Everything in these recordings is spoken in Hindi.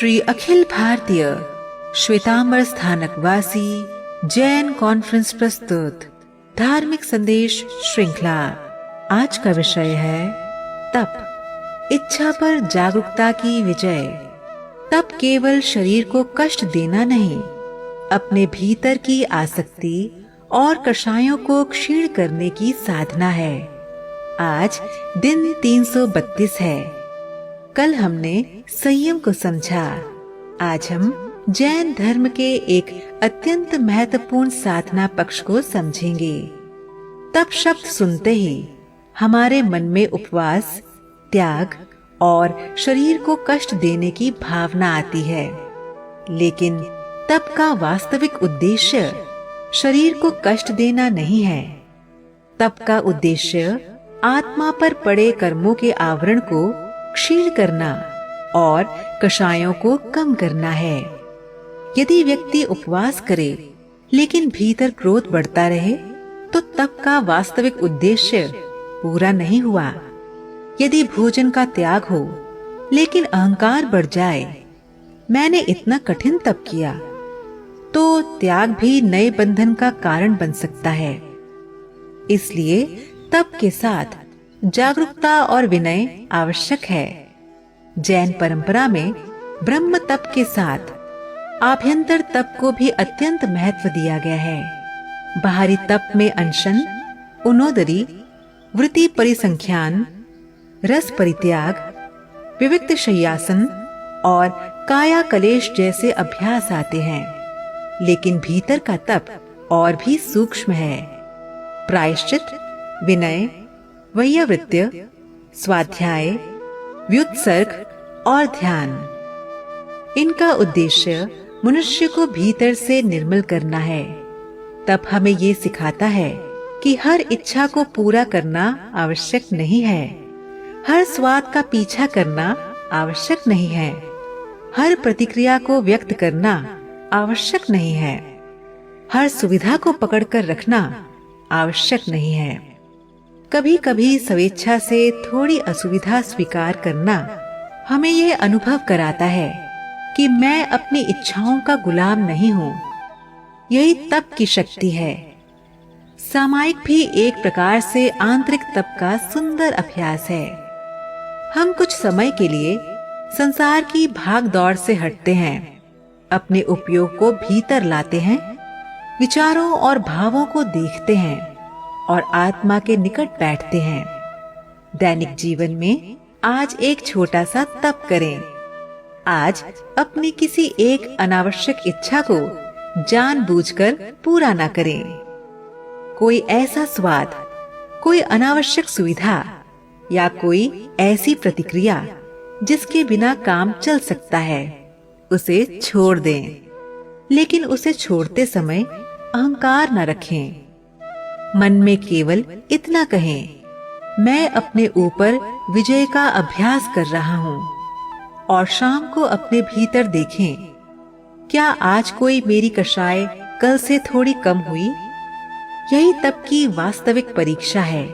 श्री अखिल भारतीय श्वेतांबर स्थानकवासी जैन कॉन्फ्रेंस प्रस्तुत धार्मिक संदेश श्रृंखला। आज का विषय है तप, इच्छा पर जागरूकता की विजय। तप केवल शरीर को कष्ट देना नहीं, अपने भीतर की आसक्ति और कषायों को क्षीण करने की साधना है। आज दिन 332 है। कल हमने संयम को समझा। आज हम जैन धर्म के एक अत्यंत महत्वपूर्ण साधना पक्ष को समझेंगे। तप शब्द सुनते ही हमारे मन में उपवास, त्याग और शरीर को कष्ट देने की भावना आती है। लेकिन तप का वास्तविक उद्देश्य शरीर को कष्ट देना नहीं है। तप का उद्देश्य आत्मा पर पड़े कर्मों के आवरण को क्षीण करना और कषायों को कम करना है। यदि व्यक्ति उपवास करे लेकिन भीतर क्रोध बढ़ता रहे तो तप का वास्तविक उद्देश्य पूरा नहीं हुआ। यदि भोजन का त्याग हो लेकिन अहंकार बढ़ जाए, मैंने इतना कठिन तप किया, तो त्याग भी नए बंधन का कारण बन सकता है। इसलिए तप के साथ जागरूकता और विनय आवश्यक है। जैन परंपरा में ब्रह्म तप के साथ आभ्यंतर तप को भी अत्यंत महत्व दिया गया है। बाहरी तप में अनशन, उनोदरी, वृत्ति परिसंख्यान, रस परित्याग, विविक्त शय्यासन और काया कलेश जैसे अभ्यास आते हैं। लेकिन भीतर का तप और भी सूक्ष्म है। प्रायश्चित, विनय, वैयावृत्य, स्वाध्याय, व्युत्सर्ग और ध्यान, इनका उद्देश्य मनुष्य को भीतर से निर्मल करना है। तप हमें ये सिखाता है कि हर इच्छा को पूरा करना आवश्यक नहीं है, हर स्वाद का पीछा करना आवश्यक नहीं है, हर प्रतिक्रिया को व्यक्त करना आवश्यक नहीं है, हर सुविधा को पकड़कर रखना आवश्यक नहीं है। कभी कभी स्वेच्छा से थोड़ी असुविधा स्वीकार करना हमें यह अनुभव कराता है कि मैं अपनी इच्छाओं का गुलाम नहीं हूँ। यही तप की शक्ति है। सामायिक भी एक प्रकार से आंतरिक तप का सुंदर अभ्यास है। हम कुछ समय के लिए संसार की भाग दौड़ से हटते हैं, अपने उपयोग को भीतर लाते हैं, विचारों और भावों को देखते हैं और आत्मा के निकट बैठते हैं। दैनिक जीवन में आज एक छोटा सा तप करें। आज अपनी किसी एक अनावश्यक इच्छा को जानबूझकर पूरा ना करें। कोई ऐसा स्वाद, कोई अनावश्यक सुविधा या कोई ऐसी प्रतिक्रिया जिसके बिना काम चल सकता है, उसे छोड़ दें। लेकिन उसे छोड़ते समय अहंकार न रखें। मन में केवल इतना कहें, मैं अपने ऊपर विजय का अभ्यास कर रहा हूँ। और शाम को अपने भीतर देखें, क्या आज कोई मेरी कषाय कल से थोड़ी कम हुई? यही तप की वास्तविक परीक्षा है।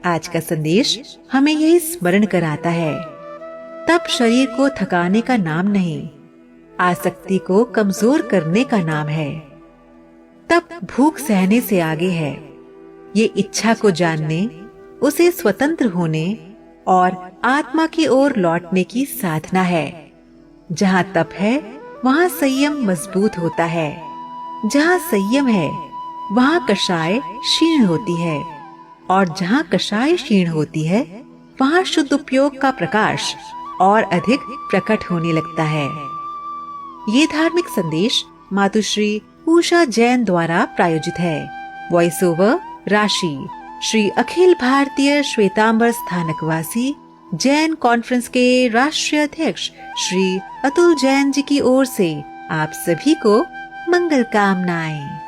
आज का संदेश हमें यही स्मरण कराता है। तप शरीर को थकाने का नाम नहीं, आसक्ति को कमजोर करने का नाम है। तप भूख सहने से आगे है। ये इच्छा को जानने, उसे स्वतंत्र होने और आत्मा की ओर लौटने की साधना है। जहाँ तप है वहाँ संयम मजबूत होता है। जहाँ संयम है वहाँ कषाय क्षीण होती है और जहाँ कषाय क्षीण होती है वहाँ शुद्ध उपयोग का प्रकाश और अधिक प्रकट होने लगता है। ये धार्मिक संदेश मातुश्री उषा जैन द्वारा प्रायोजित है। वॉइस ओवर राशि श्री अखिल भारतीय श्वेतांबर स्थानकवासी जैन कॉन्फ्रेंस के राष्ट्रीय अध्यक्ष श्री अतुल जैन जी की ओर से आप सभी को मंगल कामनाएं।